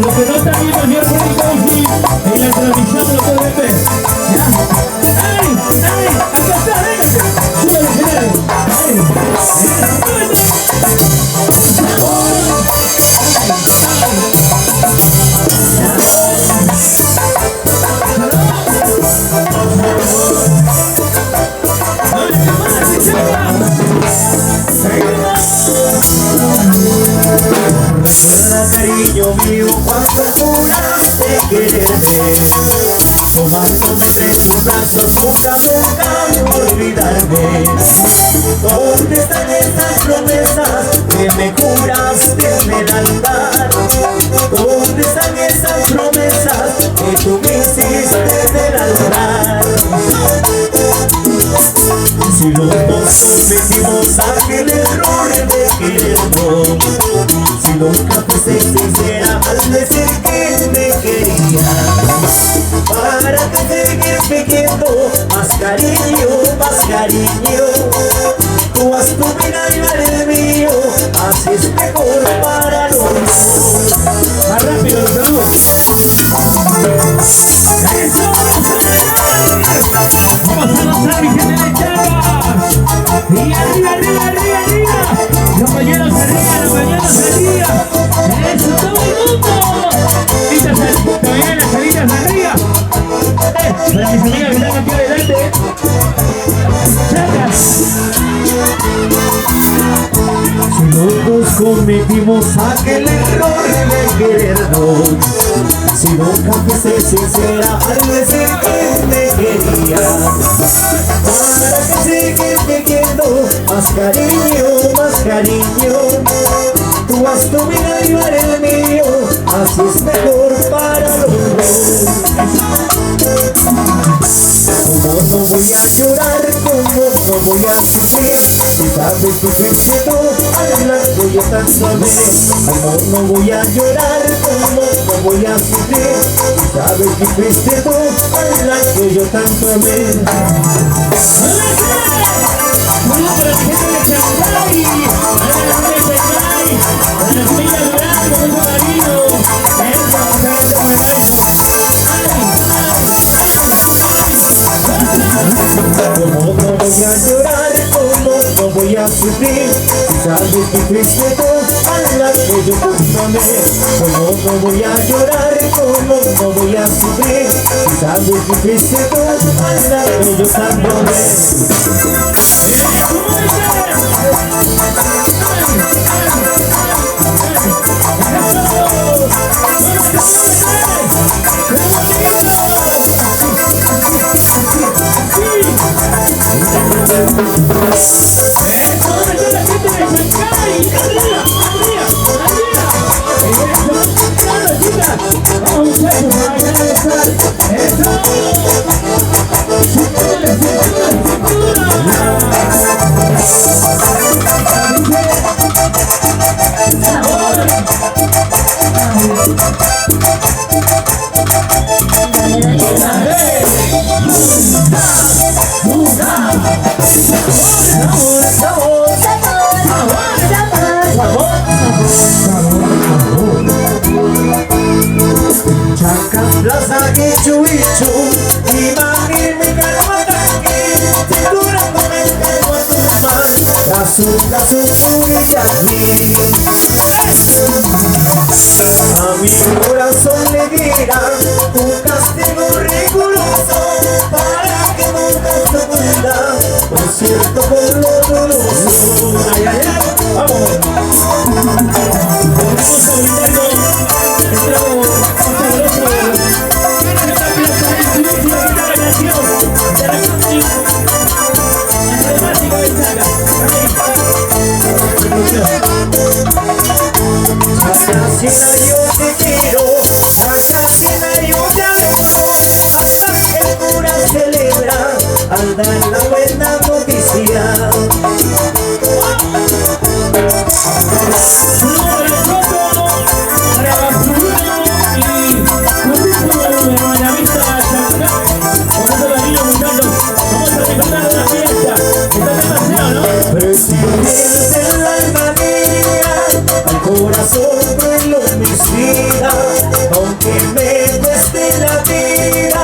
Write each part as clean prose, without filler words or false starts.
Lo que no está viendo señor Freddy Cauchi en la transmisión lo puede ver. ¿Ya? ¡Ay! ¡Ay! ¡Acá está! ¡Véngase! ¡Sube al escenario! Recuerda, cariño mío, cuando juraste quererme, tomándome entre tus brazos boca a boca, olvidarme. ¿Dónde están esas promesas que me juraste en el altar? ¿Dónde están esas promesas que tú me hiciste en el altar? Si los dos cometimos aquel error de querernos, si nunca fuiste sincera al decir que me querías, ¿para qué seguir pidiendo más cariño, más cariño? Tú haz tu vida y yo haré el mío, así es mejor para los dos. Más rápido, los saludos. ¡Eso! Vamos a lanzar, mi gente de Chiapas. Y arriba, arriba, arriba, arriba. Los mañanos arriba, los mañanos arriba. Eso, todo el mundo. Todavía las salidas arriba. Para mis amigas que están aquí adelante. Chacas. Si los dos cometimos aquel error de querernos, si nunca fuiste sincera al decir que me querías, ¿para qué seguir pidiendo más cariño, más cariño? Tú haz tu vida y yo haré el mío, así es mejor para los dos. ¿Cómo no voy a llorar? ¿Cómo no voy a sufrir? Si sabes que fuiste tú al blanco yo tanto amé. ¿Cómo no voy a llorar? ¿Cómo no voy a sufrir? Si sabes que fuiste tú al blanco yo tanto amé. Vamos para la gente de Chancay, para la gente de Chancay, para la familia Durango, con su marido. Eso, vamos a ver cómo es eso. ¿Cómo no voy a llorar? ¿Cómo no voy a sufrir? Si sabes que fuiste tú a la que yo tanto amé. ¿Cómo no voy a llorar? ¿Cómo no voy a sufrir? Si sabes que fuiste tú a la que yo tanto amé. Chacas, plaza, Ichu, Ichu, Imagín, mi carro tranqui, cintura con el carro a tu mamá, Azúcar, a mi corazón le dirá un castigo riguroso para que nunca se ofenda, por cierto, por lo doloroso. Ay, ay, ay, vamos. Estamos caminando, entramos Chacasina, yo te quiero, Chacasina, yo te adoro, hasta que al dar la buena noticia. Presidente del alma mía, al corazón me lo homicida, aunque me cueste la vida,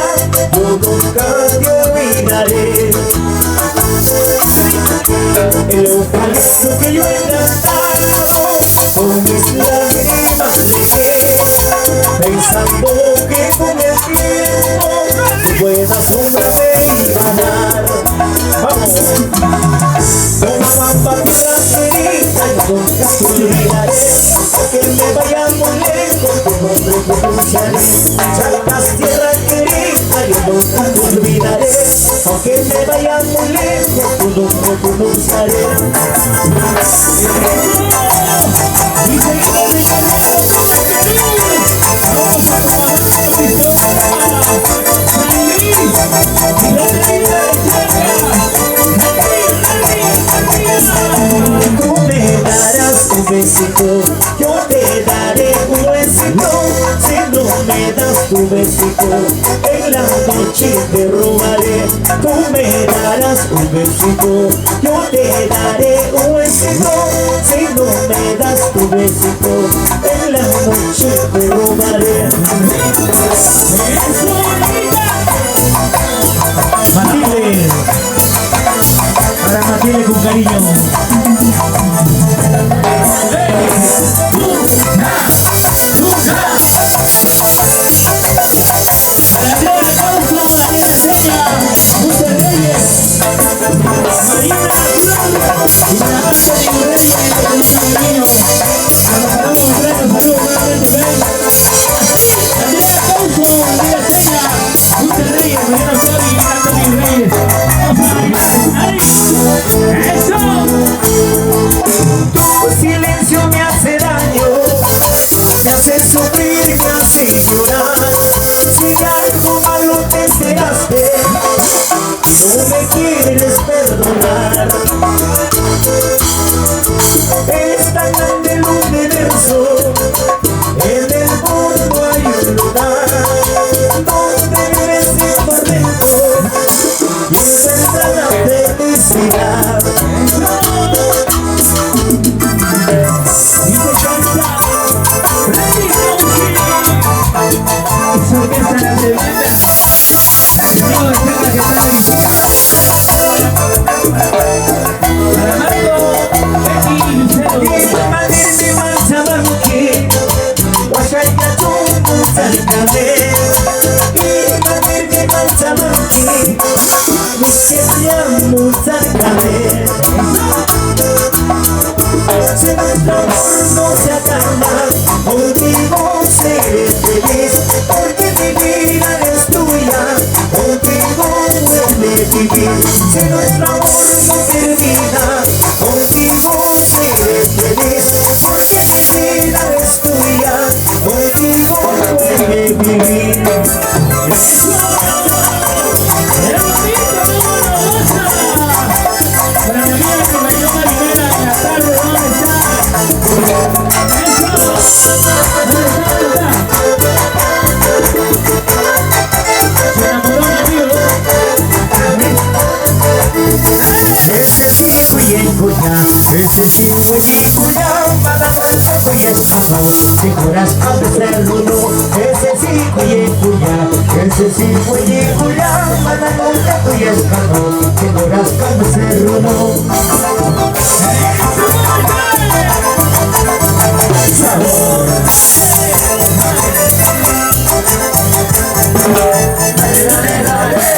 yo nunca te olvidaré. El eucalipto que yo he cantado con mis lágrimas regué, pensando que con el tiempo tu buena sombra me iba a dar. Vamos. Con la pampa querida, yo nunca te olvidaré, aunque me vaya muy lejos, tu nombre pronunciaré. Charcas, tierra querida, yo nunca te olvidaré, aunque me vaya muy lejos, tu nombre pronunciaré. Y seguimos tú me darás un besito, yo te daré un besito. Si no me das tu besito, en la noche te robaré. Tú me darás un besito, yo te daré un besito. Si no me das tu besito, en la noche te robaré. Matilde, para Matilde con cariño. Tu silencio me hace daño, me hace sufrir y me hace llorar. Si algo malo te enteraste, no me quieres perdonar. Es tan grande el universo, en el mundo hay un lugar donde vives sin tormento y encuentras la felicidad. Si nuestro amor no se acaba, contigo seré feliz, porque mi vida es tuya, contigo vuelve a vivir. Si nuestro amor no termina, contigo seré feliz, porque mi vida es tuya, contigo vuelve a vivir. Ese sí fue Nicuya, para Pancha fue escapado, sin corazón de ser uno. Ese sí fue Nicuya, ese sí fue Nicuya, para Pancha fue escapado, sin corazón de ser uno. Sabor. Dale, dale, dale.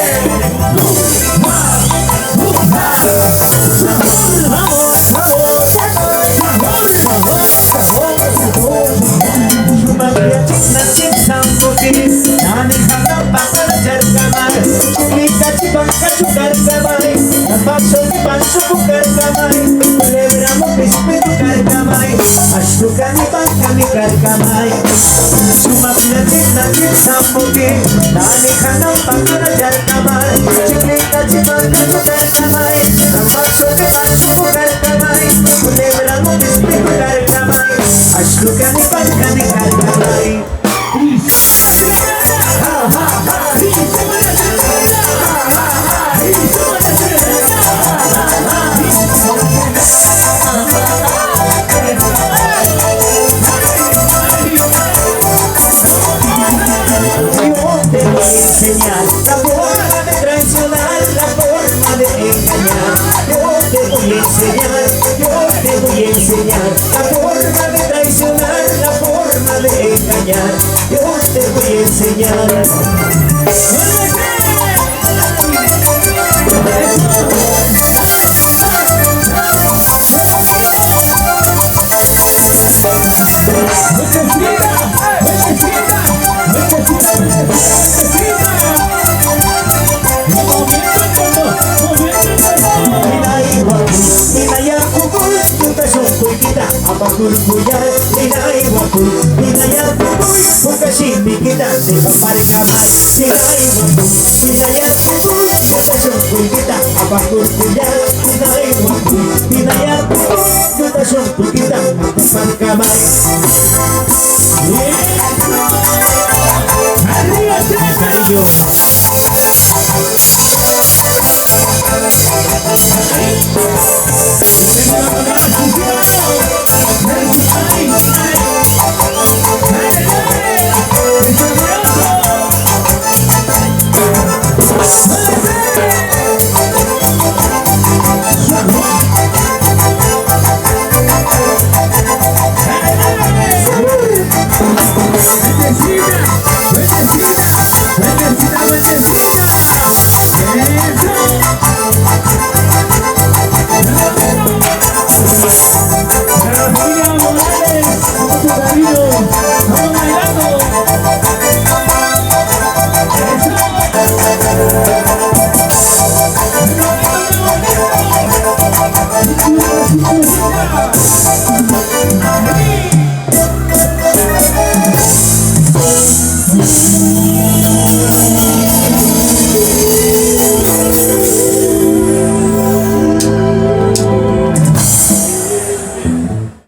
Asukani bangkami karkamai, cuma belajar nanti sambuki, nani kanam bangkara jarkamai, ciplika cipan enseñar la forma de traicionar, la forma de engañar. Yo te voy a enseñar, yo te voy a enseñar la forma de traicionar, la forma de engañar. Yo te voy a enseñar. Kurkuyar, inay wakul, inayat kuy, pagkasin kita di paparikaman. Inay wakul, inayat kuy, pagkasin kita, apakurkuyar, inay wakul, inayat kuy, pagkasin kita di paparikaman. Hey!